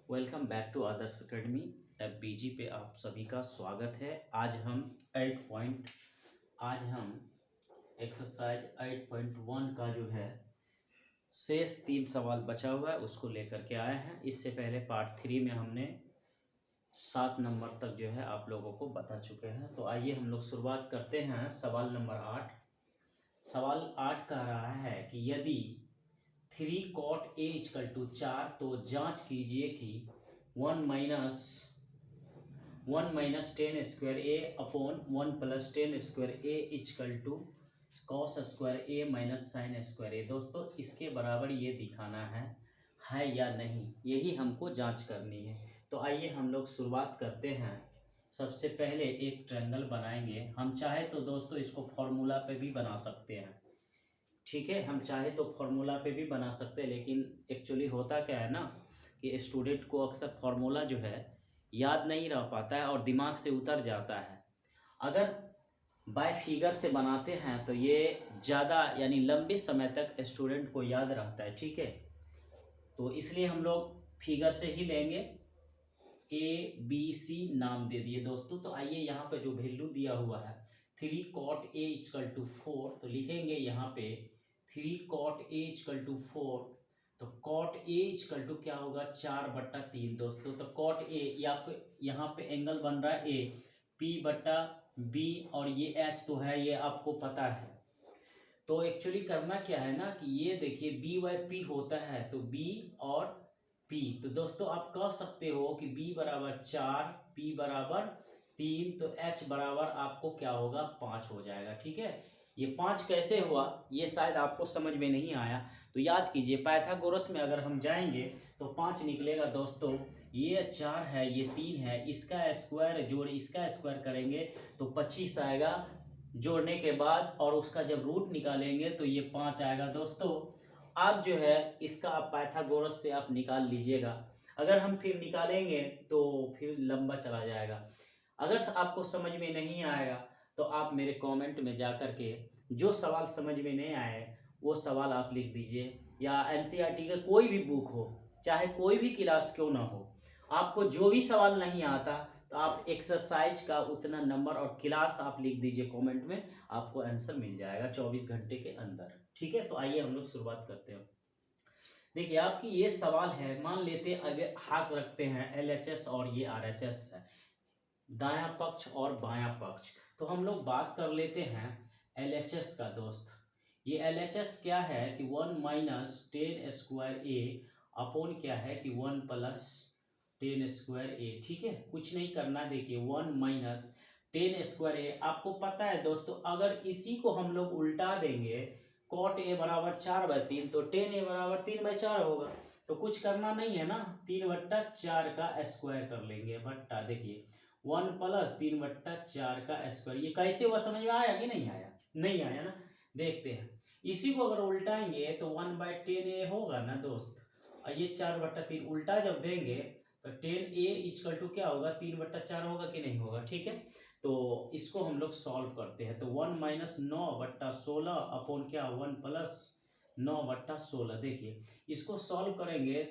Welcome back to Adarsh academy FBG पे आप सभी का स्वागत है। आज हम एक्सरसाइज 8.1 का जो है शेष 3 सवाल बचा हुआ है उसको लेकर के आए हैं। इससे पहले पार्ट 3 में हमने 7 नंबर तक जो है आप लोगों को बता चुके हैं। तो आइए हम लोग शुरुआत करते हैं। सवाल नंबर 8। सवाल 8 कह रहा है कि यदि 3 cot a इक्वल टू 4 तो जांच कीजिए कि 1 minus 10 square A upon 1 plus 10 square A equal to cos square A minus sine square A. दोस्तों इसके बराबर ये दिखाना है या नहीं, यही हमको जांच करनी है। तो आइए हम लोग शुरुआत करते हैं। सबसे पहले एक ट्रायंगल बनाएंगे। हम चाहे तो दोस्तों इसको फॉर्मूला पे भी बना सकते हैं, ठीक है। हम चाहे तो फॉर्मूला पे भी बना सकते हैं, लेकिन एक्चुअली होता क्या है ना कि स्टूडेंट को अक्सर फॉर्मूला जो है याद नहीं रह पाता है और दिमाग से उतर जाता है। अगर बाय फिगर से बनाते हैं तो ये ज़्यादा यानी लंबे समय तक स्टूडेंट को याद रहता है, ठीक है। तो इसलिए हम लोग फिगर से ही लेंगे। ABC नाम दे दिए दोस्तों। तो आइए यहाँ पे जो वैल्यू दिया हुआ है 3 cot a इक्वल टू 4, तो लिखेंगे यहाँ पे 3 cot a इक्वल टू 4। तो cot a इक्वल टू क्या होगा 4/3 दोस्तों। तो cot a यहाँ पे एंगल बन रहा है a, P/B और ये h तो है, ये आपको पता है। तो एक्चुअली करना क्या है ना कि ये देखिए B/P होता है, तो B और P। तो दोस्तों आप कह सकते हो कि B बराबर 4, P बराबर 3, तो H बराबर आपको क्या होगा 5 हो जाएगा, ठीक है। ये 5 कैसे हुआ ये शायद आपको समझ में नहीं आया, तो याद कीजिए पाइथागोरस में अगर हम जाएंगे तो 5 निकलेगा दोस्तों। ये 4 है, ये 3 है, इसका स्क्वायर जोड़ इसका स्क्वायर करेंगे तो 25 आएगा जोड़ने के बाद, और उसका जब रूट निकालेंगे तो ये 5 आएगा दोस्तों। आप जो है इसका आप पाइथागोरस से आप निकाल लीजिएगा। अगर हम फिर निकालेंगे तो फिर लंबा चला जाएगा। अगर आपको समझ में नहीं आएगा तो आप मेरे कमेंट में जा कर के जो सवाल समझ में नहीं आए वो सवाल आप लिख दीजिए, या NCERT का कोई भी बुक हो, चाहे कोई भी क्लास क्यों ना हो, आपको जो भी सवाल नहीं आता तो आप एक्सरसाइज का उतना नंबर और क्लास आप लिख दीजिए कमेंट में, आपको आंसर मिल जाएगा 24 घंटे के अंदर, ठीक है। तो आइए हम लोग शुरुआत करते हैं। देखिए आपकी ये सवाल है, मान लेते अगर हाथ रखते हैं LHS और ये RHS है, दायां पक्ष और बायां पक्ष। तो हम लोग बात कर लेते हैं LHS का दोस्त। ये LHS क्या है कि 1 माइनस 10 स्क्वायर ए अपॉन क्या है कि 1 प्लस 10 स्क्वायर ए, ठीक है। कुछ नहीं करना, देखिए 1 माइनस 10 स्क्वायर ए। आपको पता है दोस्तों अगर इसी को हम लोग उल्टा देंगे cot a बराबर 4/3 तो tan a बराबर 3/4 होगा। तो कुछ करना नहीं है ना, 3/4 का स्क्वायर कर लेंगे बट्टा, देखिए 1 प्लस 3/4 का स्क्वायर। ये कैसे हुआ समझ में आया कि नहीं आया? नहीं आया ना। देखते हैं इसी को अगर उल्टाएंगे तो 1/10 होगा ना दोस्त, और ये 4/3 उल्टा जब देंगे तो 10a इक्वल टू क्या होगा 3/4 होगा कि नहीं होगा, ठीक है। तो इसको हम लोग सॉल्व करते हैं। तो 1 माइनस 9/16 अपॉन क्या 1 प्लस 9/16। देखिए इसको सॉल्व करेंगे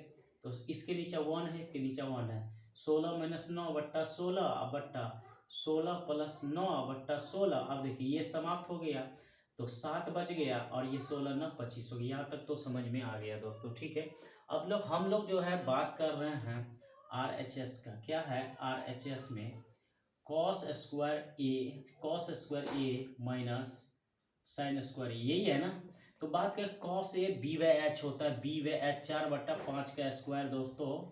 तो इसके नीचे 1 है, इसके नीचे 1 है, 16 माइनस 9/16 बट्टा 16 प्लस 9/16। अब देखिए ये समाप्त हो गया तो 7 बच गया, और ये 16 9 25 हो गया। यहाँ तक तो समझ में आ गया दोस्तों, ठीक है। अब हम लोग जो है बात कर रहे हैं RHS का। क्या है RHS में cos square A minus sine square ए, यही है ना। तो बात करें कॉस ए B/H होता है, B/H 4/5 का स्क्वायर दोस्तों,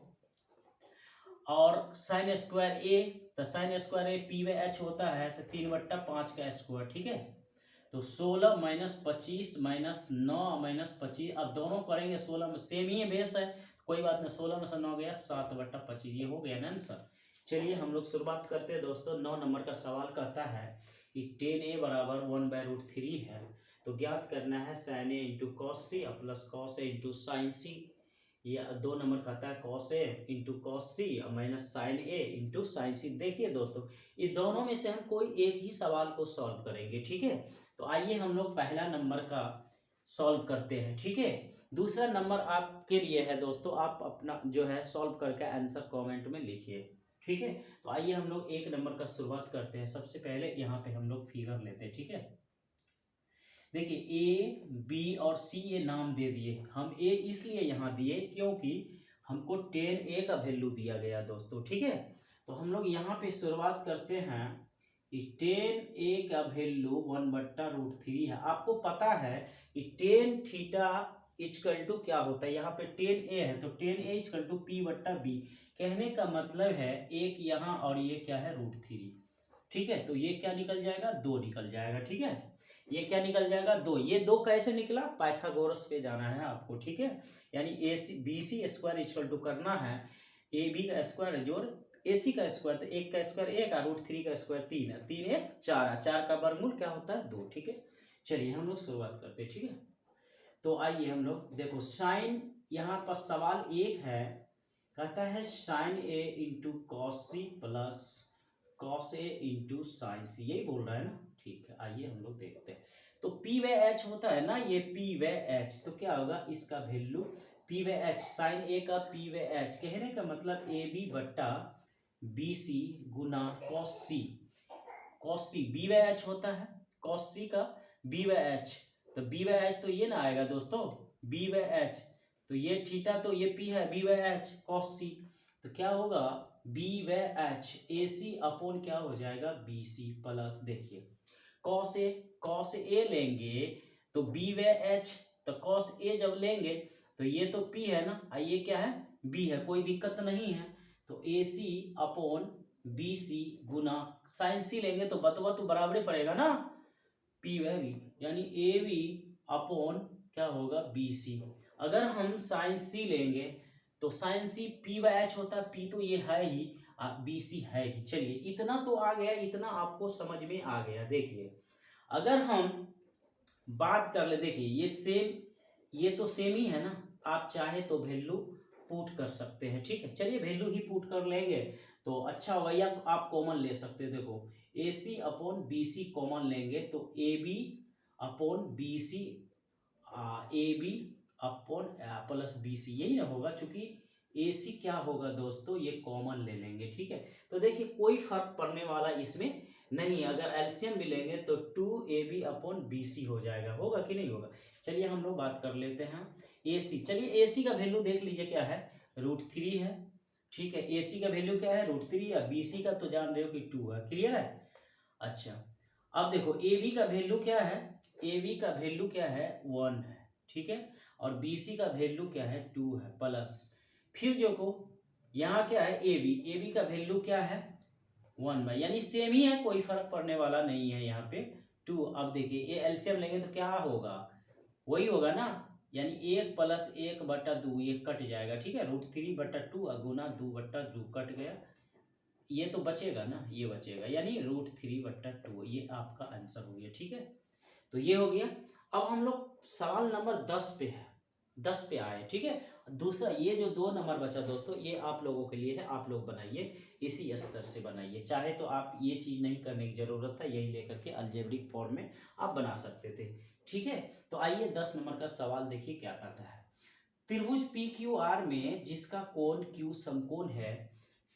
और साइन स्क्वायर ए, तो साइन स्क्वायर ए P/H होता है तो 3/5 का स्क्वायर, ठीक है। तो 16 माइनस 25 माइनस 9 माइनस 25, अब दोनों करेंगे 16 में, सेम ही बेस है, कोई बात नहीं। 16 में से 9 गया 7/25, ये हो गया ना आंसर। चलिए हम लोग शुरुआत करते हैं दोस्तों। 9 नंबर का सवाल कहता है कि 10a बराबर 1/√3 है, तो ज्ञात करना है sine A into cos C plus cos A into sine C. ये 2 नंबर कहता है cos A into cos C minus sine A into sine C. देखिए दोस्तों ये दोनों में से हम कोई एक ही सवाल को सॉल्व करेंगे, ठीक है। तो आइए हम लोग पहला नंबर का सॉल्व करते हैं, ठीक है। दूसरा नंबर आपके लिए है दोस्तों, आप अपना जो है सॉल्व करके आंसर कमेंट में लिखिए। ठीक है, तो आइए हम लोग एक नंबर का शुरुआत करते हैं। सबसे पहले यहाँ पे हम लोग फिगर लेते हैं। ठीक है, देखिए ए बी और सी ये नाम दे दिए हम। ए इसलिए यहाँ दिए क्योंकि हमको 10a का वैल्यू दिया गया दोस्तों। ठीक है, तो हम लोग यहाँ पे शुरुआत करते हैं कि 10a का वैल्यू 1/√3 है। आपको पता है कि 10 थीटा इक्वल टू क्या होता है, यहाँ पे 10a है तो 10a इक्वल टू p/b। कहने का मतलब है एक यहाँ और ये क्या है √3। ठीक है, तो ये क्या निकल जाएगा, 2 निकल जाएगा। ठीक है, ये क्या निकल जाएगा, 2। ये 2 कैसे निकला, पाइथागोरस पे जाना है आपको। ठीक है, यानी A C B C square equal to करना है ए बी का स्क्वायर जोड़ ए सी का स्क्वायर, तो 1 का स्क्वायर 1 और √3 का स्क्वायर 3 है, 3 1 4, 4 का वर्गमूल क्या होता है 2। ठीक है, चलिए हम लोग शुरुआत करते हैं। ठीक है, तो आइए हम लोग देखो साइन, यहाँ पर सवाल एक है, कहता है sine A into cos C plus cos A into sine C, यही बोल रहा है ना। ठीक है, आइए हम लोग देखते हैं। तो पी व एच होता है ना, ये पी व एच, तो क्या होगा इसका वैल्यू पी व एच, साइन ए का पी व एच, कहने का मतलब ए बी बट्टा बी सी गुना कॉस सी। कॉस सी बी व एच होता है, कॉस सी का बी व एच, तो बी व एच तो ये ना आएगा दोस्तों, बी व एच, तो ये थीटा तो ये पी है, बी व एच कॉस सी, तो क्या होगा बी व एच ए सी अपॉन क्या हो जाएगा बी सी प्लस, देखिए कॉस ए लेंगे तो बी व एच, तो कॉस ए जब लेंगे तो ये तो पी है ना, ये क्या है बी है, कोई दिक्कत नहीं है, तो ए सी अपॉन बी सी गुना साइन सी लेंगे तो बतवा तो बराबर पड़ेगा ना पी व बी, यानी ए बी अपॉन क्या होगा बी सी। अगर हम साइन सी लेंगे तो साइन सी पी व एच होता है, पी तो ये है ही, बी सी है ही। चलिए इतना तो आ गया, इतना आपको समझ में आ गया। देखिए अगर हम बात कर ले, देखिए ये सेम, ये तो सेम ही है ना, आप चाहे तो वैल्यू पुट कर सकते हैं। ठीक है, चलिए वैल्यू ही पुट कर लेंगे तो अच्छा होगा, या आप कॉमन ले सकते हैं। देखो A C upon B C common लेंगे तो A B upon B C, A B upon plus B C, यही ना होगा, चूंकि ए सी क्या होगा दोस्तों ये कॉमन ले लेंगे। ठीक है, तो देखिए कोई फर्क पड़ने वाला इसमें नहीं, अगर एलसीएम भी लेंगे तो 2ab अपॉन बी सी हो जाएगा, होगा कि नहीं होगा। चलिए हम लोग बात कर लेते हैं ए सी। चलिए ए सी का वैल्यू देख लीजिए क्या है, √3 है। ठीक है, ए सी का वैल्यू क्या है √3, या बी सी का तो जान रहे हो कि 2 है, क्लियर है। अच्छा अब देखो ए बी का वैल्यू क्या है, ए बी का वैल्यू क्या है 1 है। ठीक है, और बी सी का वैल्यू क्या है 2 है प्लस, फिर जो को यहाँ क्या है ए बी का वैल्यू क्या है 1 बाई, यानी सेम ही है, कोई फर्क पड़ने वाला नहीं है यहाँ पे 2। अब देखिए ये एलसीएम लेंगे तो क्या होगा, वही होगा ना, यानी 1 + 1/2, ये कट जाएगा। ठीक है, √3/2 गुना 2/2 कट गया, ये तो बचेगा ना, ये बचेगा, यानी √3/2, ये आपका आंसर हो गया। ठीक है, तो ये हो गया। अब हम लोग सवाल नंबर 10 पे है, 10 पे आए। ठीक है, दूसरा ये जो 2 नंबर बचा दोस्तों ये आप लोगों के लिए है, आप लोग बनाइए, इसी स्तर से बनाइए, चाहे तो आप ये चीज़ नहीं करने की ज़रूरत है, यही लेकर के अलजेब्रिक फॉर्म में आप बना सकते थे। ठीक है, तो आइए 10 नंबर का सवाल देखिए क्या कहता है। त्रिभुज पी क्यू आर में जिसका कोण क्यू समकोण है,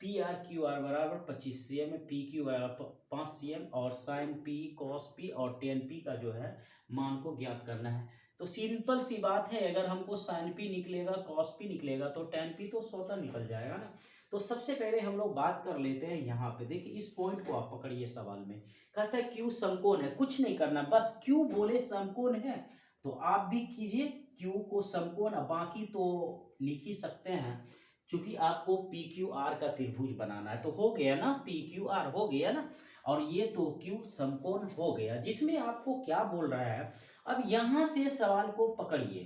पी आर क्यू आर बराबर 25 cm, पी क्यू बराबर 5 cm, और साइन पी कॉस पी और टेन पी का जो है मान को ज्ञात करना है। तो सिंपल सी बात है, अगर हमको साइन पी निकलेगा कॉस पी निकलेगा तो टेन पी तो स्वतः निकल जाएगा ना। तो सबसे पहले हम लोग बात कर लेते हैं यहाँ पे, देखिए इस पॉइंट को आप पकड़िए। सवाल में कहता है क्यू समकोण है, कुछ नहीं करना, बस क्यू बोले समकोण है तो आप भी कीजिए क्यू को समकोण, बाकी तो लिख ही सकते हैं, चूंकि आपको पी क्यू आर का त्रिभुज बनाना है। तो हो गया ना, पी क्यू आर हो गया ना, और ये तो क्यू समकोण हो गया, जिसमें आपको क्या बोल रहा है। अब यहां से सवाल को पकड़िए,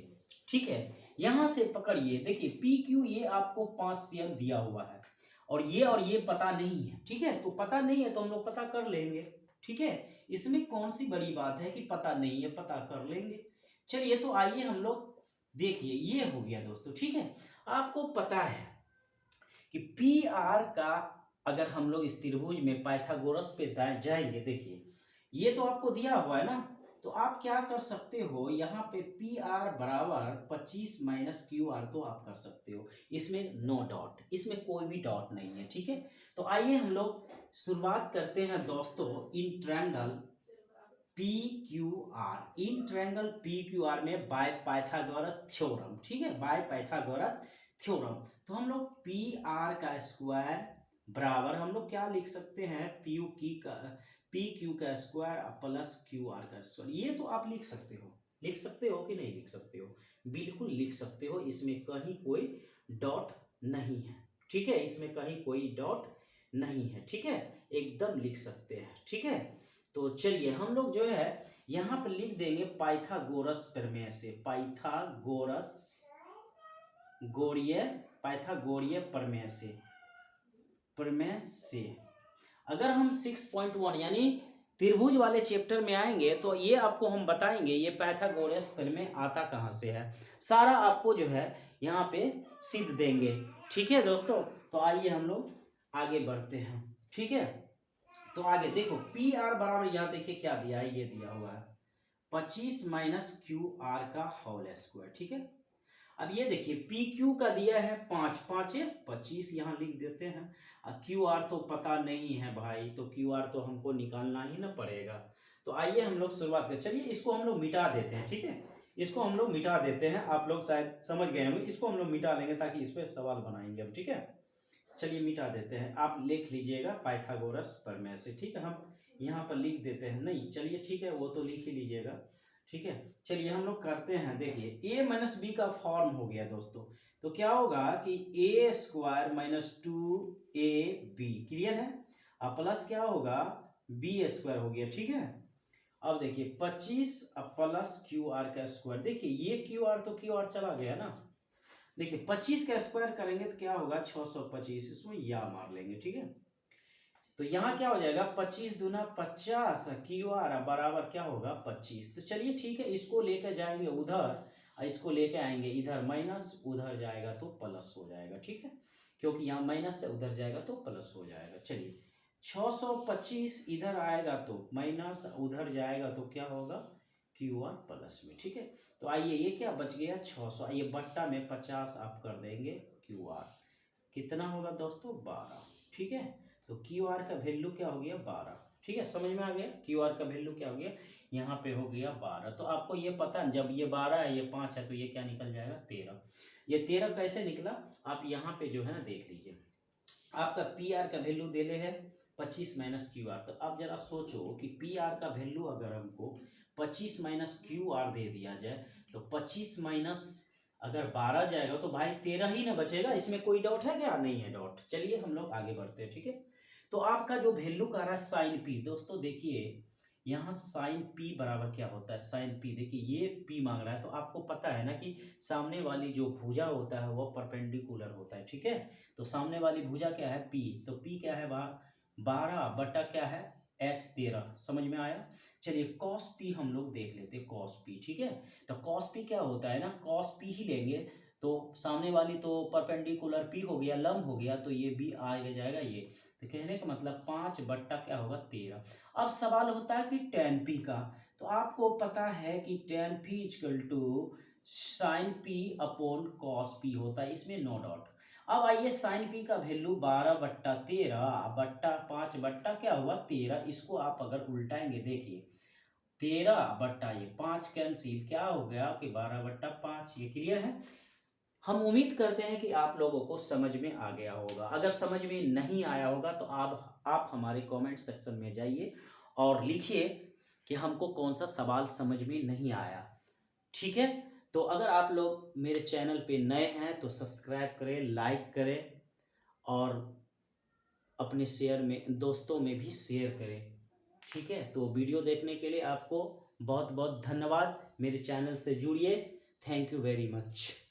ठीक है, यहां से पकड़िए। देखिए पी क्यू ये आपको 5 cm दिया हुआ है, और ये पता नहीं है। ठीक है, तो पता नहीं है तो हम लोग पता कर लेंगे। ठीक है, इसमें कौन सी बड़ी बात है कि पता नहीं है, पता कर लेंगे। चलिए तो आइए हम लोग देखिए, ये हो गया दोस्तों। ठीक है, आपको पता है कि पी आर का, अगर हम लोग इस त्रिभुज में पाइथागोरस पे जाएंगे, देखिए ये तो आपको दिया हुआ है ना, तो आप क्या कर सकते हो, यहाँ पे पी आर बराबर 25 माइनस क्यू आर तो आप कर सकते हो, इसमें नो डॉट, इसमें कोई भी डॉट नहीं है, ठीक है। तो आइए हम लोग शुरुआत करते हैं दोस्तों in triangle P Q R, in triangle P Q R में बाय पाइथागोरस थ्योरम, ठीक है, बाय पाइथागोरस थ्योरम। तो हम लोग पी आर का स्क्वायर बराबर हम लोग क्या लिख सकते हैं, पी क्यू का स्क्वायर प्लस क्यू आर का स्क्वायर। ये तो आप लिख सकते हो कि नहीं लिख सकते हो, बिल्कुल लिख सकते हो, इसमें कहीं कोई डॉट नहीं है, ठीक है, इसमें कहीं कोई डॉट नहीं है, ठीक है, एकदम लिख सकते हैं, ठीक है। तो चलिए हम लोग जो है यहाँ पर लिख देंगे पाइथागोरस प्रमेय से, पाइथागोरीय प्रमेय से अगर हम 6.1 यानी त्रिभुज वाले चैप्टर में आएंगे तो ये आपको हम बताएंगे ये पाइथागोरस प्रमेय आता कहाँ से है, सारा आपको जो है यहाँ पे सिद्ध देंगे, ठीक है दोस्तों। तो आइए हम लोग आगे बढ़ते हैं, ठीक है। तो आगे देखो पी आर बराबर यहाँ देखिए क्या दिया है, ये दिया हुआ है 25 माइनस क्यू आर का होल स्क्वायर, ठीक है। अब ये देखिए पी क्यू का दिया है 5, 5 25 यहाँ लिख देते हैं, और क्यू आर तो पता नहीं है भाई, तो क्यू आर तो हमको निकालना ही ना पड़ेगा। तो आइए हम लोग शुरुआत करें, चलिए इसको हम लोग मिटा देते हैं, ठीक है, इसको हम लोग मिटा देते हैं, आप लोग शायद समझ गए होंगे, इसको हम लोग मिटा लेंगे ताकि इस पर सवाल बनाएंगे हम, ठीक है। चलिए मिटा देते हैं, आप लिख लीजिएगा पाइथागोरस प्रमेय से, ठीक है, हम यहाँ पर लिख देते हैं, नहीं चलिए ठीक है वो तो लिख ही लीजिएगा, ठीक है। चलिए हम लोग करते हैं, देखिए a माइनस बी का फॉर्म हो गया दोस्तों, तो क्या होगा कि ए स्क्वायर माइनस 2ab क्लियर है, अब प्लस क्या होगा बी स्क्वायर हो गया, ठीक है। अब देखिए 25 प्लस क्यू आर का स्क्वायर, देखिए ये क्यू आर तो क्यू आर चला गया ना, देखिए 25 का स्क्वायर करेंगे तो क्या होगा 625, इसमें या मार लेंगे, ठीक है। तो यहाँ क्या हो जाएगा 25 दूना 50 क्यू आर बराबर क्या होगा 25। तो चलिए ठीक है, इसको लेकर जाएंगे उधर, इसको लेकर आएंगे इधर माइनस, उधर जाएगा तो प्लस हो जाएगा, ठीक है, क्योंकि यहाँ माइनस से उधर जाएगा तो प्लस हो जाएगा। चलिए 625 इधर आएगा तो माइनस, उधर जाएगा तो क्या होगा क्यू आर प्लस में, ठीक है। तो आइए ये क्या बच गया 600, आइए बट्टा में 50 आप कर देंगे, क्यू आर कितना होगा दोस्तों 12, ठीक है। तो क्यू आर का वैल्यू क्या हो गया 12, ठीक है, समझ में आ गया, क्यू आर का वैल्यू क्या हो गया यहाँ पे हो गया 12। तो आपको ये पता है जब ये 12 है ये 5 है तो ये क्या निकल जाएगा 13। ये 13 कैसे निकला आप यहाँ पे जो है ना देख लीजिए, आपका पी आर का वैल्यू दे ले है 25 माइनस क्यू आर। तो आप जरा सोचो कि पी आर का वैल्यू अगर हमको 25 माइनस क्यू आर दे दिया जाए तो 25 माइनस अगर 12 जाएगा तो भाई 13 ही ना बचेगा, इसमें कोई डाउट है क्या, नहीं है डाउट। चलिए हम लोग आगे बढ़ते हैं, ठीक है। तो आपका जो वैल्यू का रहा है साइन पी, दोस्तों देखिए यहाँ साइन पी बराबर क्या होता है, साइन पी देखिए ये पी मांग रहा है, तो आपको पता है ना कि सामने वाली जो भुजा होता है वो परपेंडिकुलर होता है, ठीक है। तो सामने वाली भुजा क्या है पी, तो पी क्या है 12 बटा क्या है एच 13, समझ में आया। चलिए कॉस पी हम लोग देख लेते हैं, कॉस पी, ठीक है। तो कॉस पी क्या होता है ना, कॉस पी ही लेंगे, तो सामने वाली तो परपेंडिकुलर पी हो गया, लंब हो गया, तो ये बी आगे जाएगा ये, तो कहने का मतलब 5 बट्टा क्या होगा 13। अब सवाल होता है कि टेन पी का, तो आपको पता है कि tan p equal to sine p upon cos p होता है, इसमें नो डाउट। अब आइए साइन पी का वैल्यू 12 बट्टा 13 बट्टा 5 बट्टा क्या हुआ 13, इसको आप अगर उल्टाएंगे देखिए 13 बट्टा ये 5 कैंसिल, क्या हो गया कि 12 बट्टा 5, ये क्लियर है। हम उम्मीद करते हैं कि आप लोगों को समझ में आ गया होगा, अगर समझ में नहीं आया होगा तो आप हमारे कमेंट सेक्शन में जाइए और लिखिए कि हमको कौन सा सवाल समझ में नहीं आया, ठीक है। तो अगर आप लोग मेरे चैनल पे नए हैं तो सब्सक्राइब करें, लाइक करें और अपने शेयर में दोस्तों में भी शेयर करें, ठीक है। तो वीडियो देखने के लिए आपको बहुत बहुत धन्यवाद, मेरे चैनल से जुड़िए, थैंक यू वेरी मच।